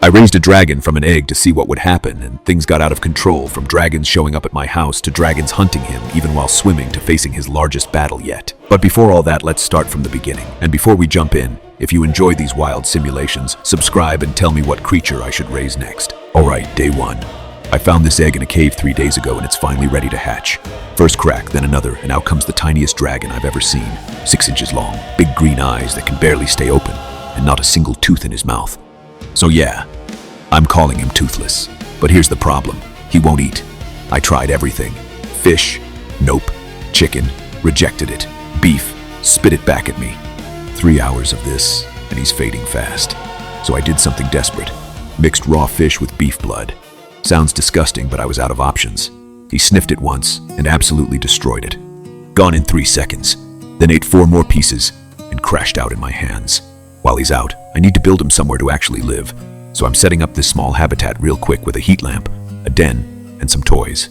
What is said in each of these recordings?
I raised a dragon from an egg to see what would happen, and things got out of control, from dragons showing up at my house to dragons hunting him even while swimming to facing his largest battle yet. But before all that, let's start from the beginning. And before we jump in, if you enjoy these wild simulations, subscribe and tell me what creature I should raise next. Alright, day 1. I found this egg in a cave 3 days ago and it's finally ready to hatch. First crack, then another, and out comes the tiniest dragon I've ever seen. 6 inches long, big green eyes that can barely stay open, and not a single tooth in his mouth. So yeah, I'm calling him Toothless. But here's the problem. He won't eat. I tried everything. Fish? Nope. Chicken? Rejected it. Beef? Spit it back at me. 3 hours of this, and he's fading fast. So I did something desperate. Mixed raw fish with beef blood. Sounds disgusting, but I was out of options. He sniffed it once and absolutely destroyed it. Gone in 3 seconds. Then ate 4 more pieces and crashed out in my hands. While he's out, I need to build him somewhere to actually live. So I'm setting up this small habitat real quick with a heat lamp, a den, and some toys.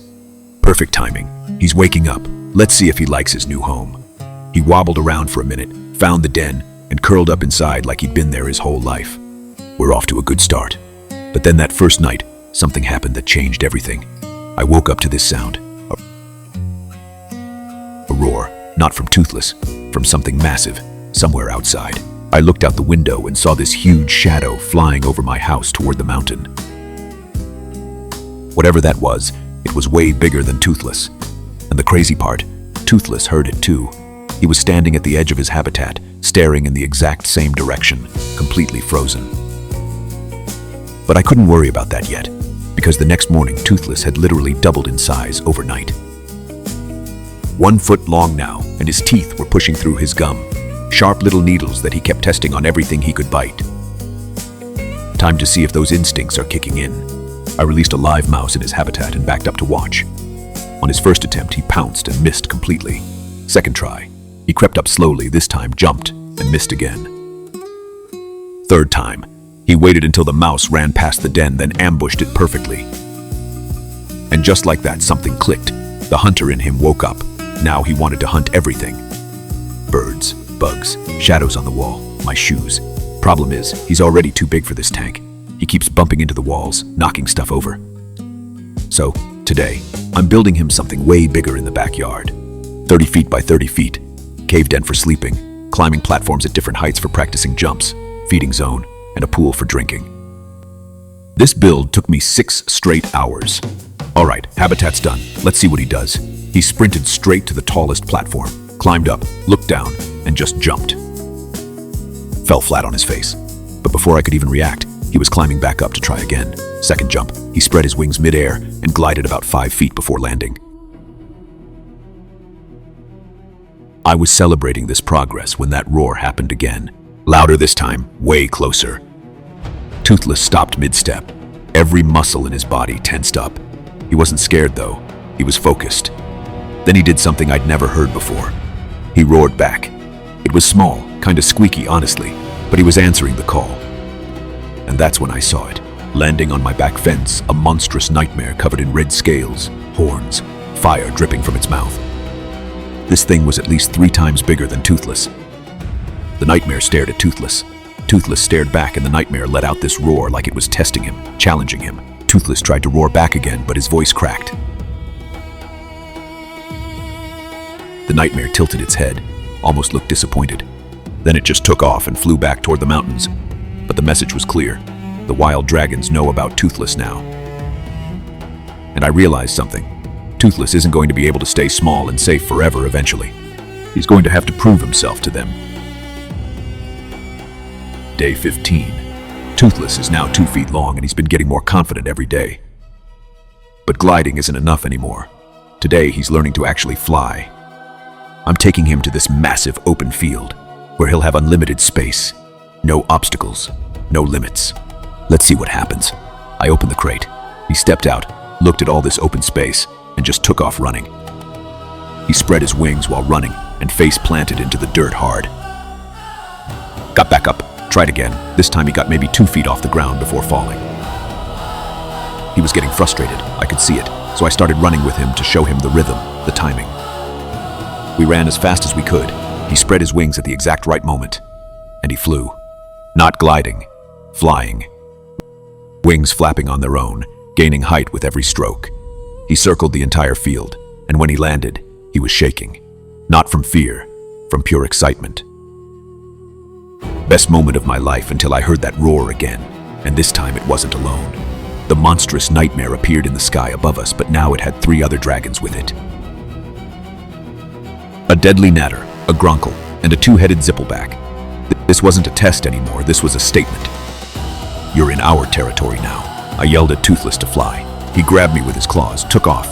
Perfect timing. He's waking up. Let's see if he likes his new home. He wobbled around for a minute, found the den, and curled up inside like he'd been there his whole life. We're off to a good start. But then that first night, something happened that changed everything. I woke up to this sound. A roar, not from Toothless, from something massive, somewhere outside. I looked out the window and saw this huge shadow flying over my house toward the mountain. Whatever that was, it was way bigger than Toothless. And the crazy part, Toothless heard it too. He was standing at the edge of his habitat, staring in the exact same direction, completely frozen. But I couldn't worry about that yet, because the next morning Toothless had literally doubled in size overnight. 1 foot long now, and his teeth were pushing through his gum. Sharp little needles that he kept testing on everything he could bite. Time to see if those instincts are kicking in. I released a live mouse in his habitat and backed up to watch. On his first attempt, he pounced and missed completely. Second try, he crept up slowly, this time jumped and missed again. Third time, he waited until the mouse ran past the den, then ambushed it perfectly. And just like that, something clicked. The hunter in him woke up. Now he wanted to hunt everything. Birds, bugs, shadows on the wall, my shoes. Problem is, he's already too big for this tank. He keeps bumping into the walls, knocking stuff over. So, today, I'm building him something way bigger in the backyard. 30 feet by 30 feet. Cave den for sleeping, climbing platforms at different heights for practicing jumps, feeding zone, and a pool for drinking. This build took me 6 straight hours. Alright, habitat's done. Let's see what he does. He sprinted straight to the tallest platform, climbed up, looked down, and just jumped. Fell flat on his face. But before I could even react, he was climbing back up to try again. Second jump, he spread his wings midair and glided about 5 feet before landing. I was celebrating this progress when that roar happened again. Louder this time, way closer. Toothless stopped mid-step. Every muscle in his body tensed up. He wasn't scared though. He was focused. Then he did something I'd never heard before. He roared back. It was small, kinda squeaky honestly, but he was answering the call. And that's when I saw it, landing on my back fence, a monstrous nightmare covered in red scales, horns, fire dripping from its mouth. This thing was at least 3 times bigger than Toothless. The nightmare stared at Toothless. Toothless stared back and the nightmare let out this roar like it was testing him, challenging him. Toothless tried to roar back again, but his voice cracked. The nightmare tilted its head, almost looked disappointed. Then it just took off and flew back toward the mountains. But the message was clear. The wild dragons know about Toothless now. And I realized something. Toothless isn't going to be able to stay small and safe forever eventually. He's going to have to prove himself to them. Day 15. Toothless is now 2 feet long and he's been getting more confident every day. But gliding isn't enough anymore. Today he's learning to actually fly. I'm taking him to this massive open field where he'll have unlimited space. No obstacles, no limits. Let's see what happens. I opened the crate. He stepped out, looked at all this open space, and just took off running. He spread his wings while running and face planted into the dirt hard. Got back up, tried again. This time he got maybe 2 feet off the ground before falling. He was getting frustrated, I could see it, so I started running with him to show him the rhythm, the timing. We ran as fast as we could. He spread his wings at the exact right moment, and he flew. Not gliding, flying. wings flapping on their own, gaining height with every stroke. He circled the entire field, and when he landed, he was shaking. Not from fear, from pure excitement. Best moment of my life until I heard that roar again, and this time it wasn't alone. The monstrous nightmare appeared in the sky above us, but now it had 3 other dragons with it. A deadly natter, a gronkle, and a 2-headed zippleback. This wasn't a test anymore, this was a statement. "You're in our territory now." I yelled at Toothless to fly. He grabbed me with his claws, took off,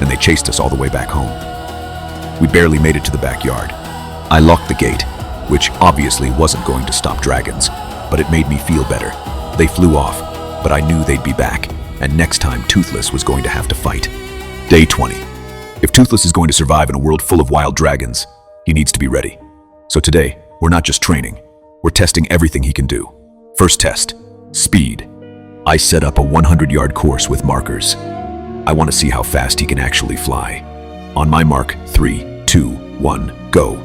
and they chased us all the way back home. We barely made it to the backyard. I locked the gate, which obviously wasn't going to stop dragons, but it made me feel better. They flew off, but I knew they'd be back, and next time Toothless was going to have to fight. Day 20. If Toothless is going to survive in a world full of wild dragons, he needs to be ready. So today, we're not just training, we're testing everything he can do. First test, speed. I set up a 100-yard course with markers. I want to see how fast he can actually fly. On my mark, 3, 2, 1, go.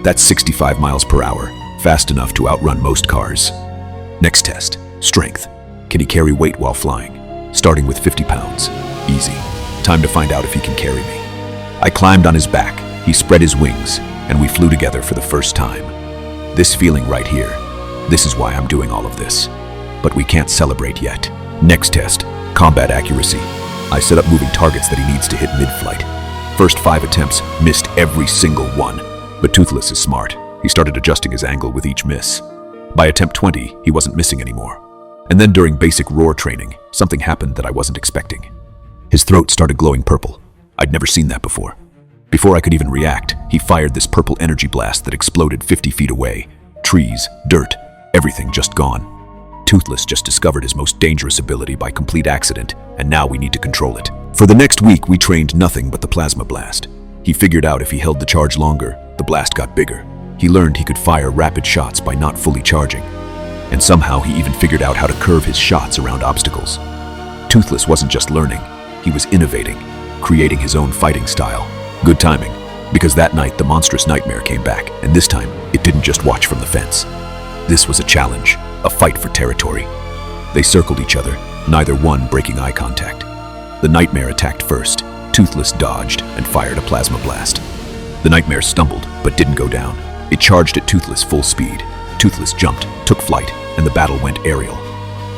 That's 65 miles per hour, fast enough to outrun most cars. Next test, strength. Can he carry weight while flying? Starting with 50 pounds. Easy. Time to find out if he can carry me. I climbed on his back, he spread his wings, and we flew together for the first time. This feeling right here, this is why I'm doing all of this. But we can't celebrate yet. Next test, combat accuracy. I set up moving targets that he needs to hit mid-flight. First 5 attempts, missed every single one. But Toothless is smart. He started adjusting his angle with each miss. By attempt 20, he wasn't missing anymore. And then during basic roar training, something happened that I wasn't expecting. His throat started glowing purple. I'd never seen that before. Before I could even react, he fired this purple energy blast that exploded 50 feet away. Trees, dirt, everything just gone. Toothless just discovered his most dangerous ability by complete accident, and now we need to control it. For the next week, we trained nothing but the plasma blast. He figured out if he held the charge longer, the blast got bigger. He learned he could fire rapid shots by not fully charging. And somehow he even figured out how to curve his shots around obstacles. Toothless wasn't just learning, he was innovating, creating his own fighting style. Good timing, because that night the monstrous nightmare came back, and this time it didn't just watch from the fence. This was a challenge, a fight for territory. They circled each other, neither one breaking eye contact. The nightmare attacked first. Toothless dodged and fired a plasma blast. The nightmare stumbled, but didn't go down. It charged at Toothless full speed. Toothless jumped, took flight, and the battle went aerial.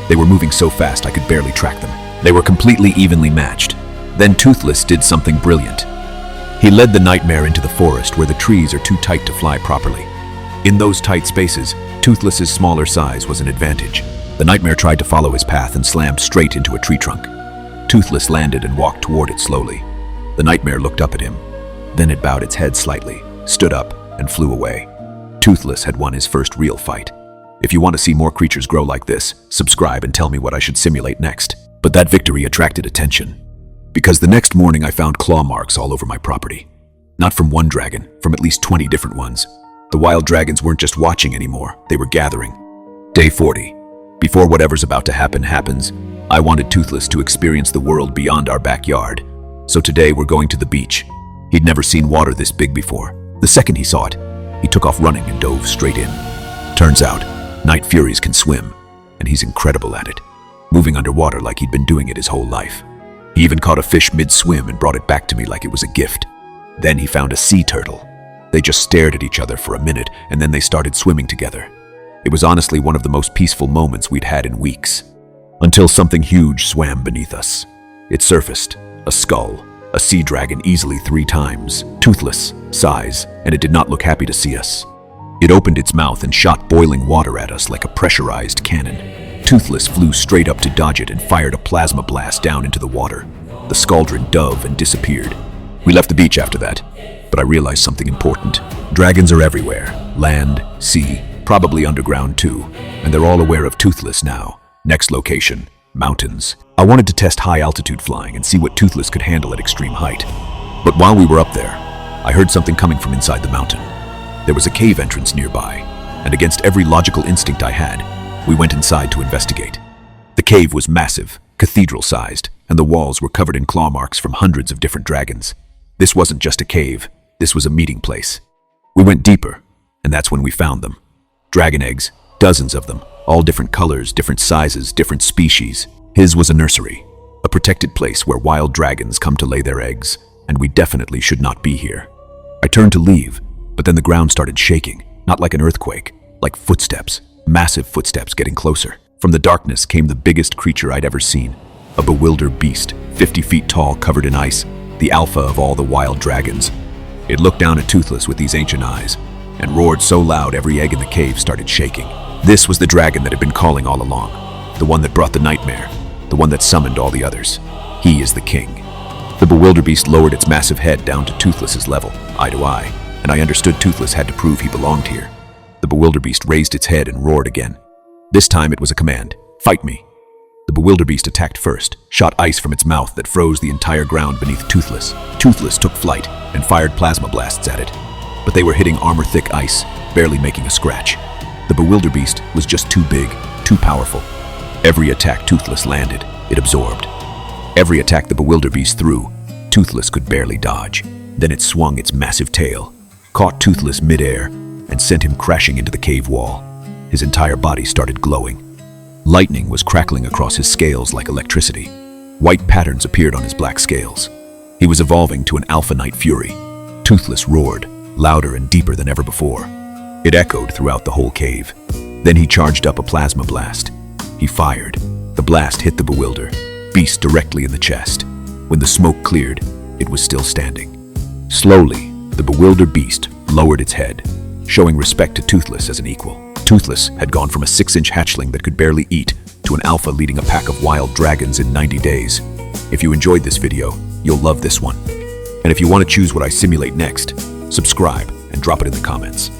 They were moving so fast I could barely track them. They were completely evenly matched. Then Toothless did something brilliant. He led the nightmare into the forest where the trees are too tight to fly properly. In those tight spaces, Toothless's smaller size was an advantage. The nightmare tried to follow his path and slammed straight into a tree trunk. Toothless landed and walked toward it slowly. The nightmare looked up at him. Then it bowed its head slightly, stood up, and flew away. Toothless had won his first real fight. If you want to see more creatures grow like this, subscribe and tell me what I should simulate next. But that victory attracted attention. Because the next morning I found claw marks all over my property. Not from one dragon, from at least 20 different ones. The wild dragons weren't just watching anymore, they were gathering. Day 40. Before whatever's about to happen happens, I wanted Toothless to experience the world beyond our backyard. So today we're going to the beach. He'd never seen water this big before. The second he saw it, he took off running and dove straight in. Turns out, night furies can swim, and he's incredible at it, moving underwater like he'd been doing it his whole life. He even caught a fish mid-swim and brought it back to me like it was a gift. Then he found a sea turtle. They just stared at each other for a minute, and then they started swimming together. It was honestly one of the most peaceful moments we'd had in weeks. Until something huge swam beneath us. It surfaced, a skull, a sea dragon easily 3 times, toothless, size, and it did not look happy to see us. It opened its mouth and shot boiling water at us like a pressurized cannon. Toothless flew straight up to dodge it and fired a plasma blast down into the water. The Scaldron dove and disappeared. We left the beach after that, but I realized something important. Dragons are everywhere, land, sea, probably underground too, and they're all aware of Toothless now. Next location, mountains. I wanted to test high-altitude flying and see what Toothless could handle at extreme height. But while we were up there, I heard something coming from inside the mountain. There was a cave entrance nearby, and against every logical instinct I had, we went inside to investigate. The cave was massive, cathedral-sized, and the walls were covered in claw marks from hundreds of different dragons. This wasn't just a cave, this was a meeting place. We went deeper, and that's when we found them. Dragon eggs, dozens of them, all different colors, different sizes, different species. His was a nursery, a protected place where wild dragons come to lay their eggs, and we definitely should not be here. I turned to leave, but then the ground started shaking, not like an earthquake, like footsteps, massive footsteps getting closer. From the darkness came the biggest creature I'd ever seen, a bewildered beast, 50 feet tall, covered in ice, the alpha of all the wild dragons. It looked down at Toothless with these ancient eyes, and roared so loud every egg in the cave started shaking. This was the dragon that had been calling all along, the one that brought the nightmare, the one that summoned all the others. He is the king. The bewildered beast lowered its massive head down to Toothless's level, eye to eye, and I understood Toothless had to prove he belonged here. The bewildered beast raised its head and roared again. This time it was a command, "Fight me." The bewildered beast attacked first, shot ice from its mouth that froze the entire ground beneath Toothless. Toothless took flight and fired plasma blasts at it, but they were hitting armor-thick ice, barely making a scratch. The bewildered beast was just too big, too powerful. Every attack Toothless landed, it absorbed. Every attack the bewildered beast threw, Toothless could barely dodge. Then it swung its massive tail, caught Toothless midair, and sent him crashing into the cave wall. His entire body started glowing. Lightning was crackling across his scales like electricity. White patterns appeared on his black scales. He was evolving to an alpha night fury. Toothless roared, louder and deeper than ever before. It echoed throughout the whole cave. Then he charged up a plasma blast. He fired. The blast hit the bewildered beast directly in the chest. When the smoke cleared, it was still standing. Slowly, the bewildered beast lowered its head, showing respect to Toothless as an equal. Toothless had gone from a 6-inch hatchling that could barely eat to an alpha leading a pack of wild dragons in 90 days. If you enjoyed this video, you'll love this one. And if you want to choose what I simulate next, subscribe and drop it in the comments.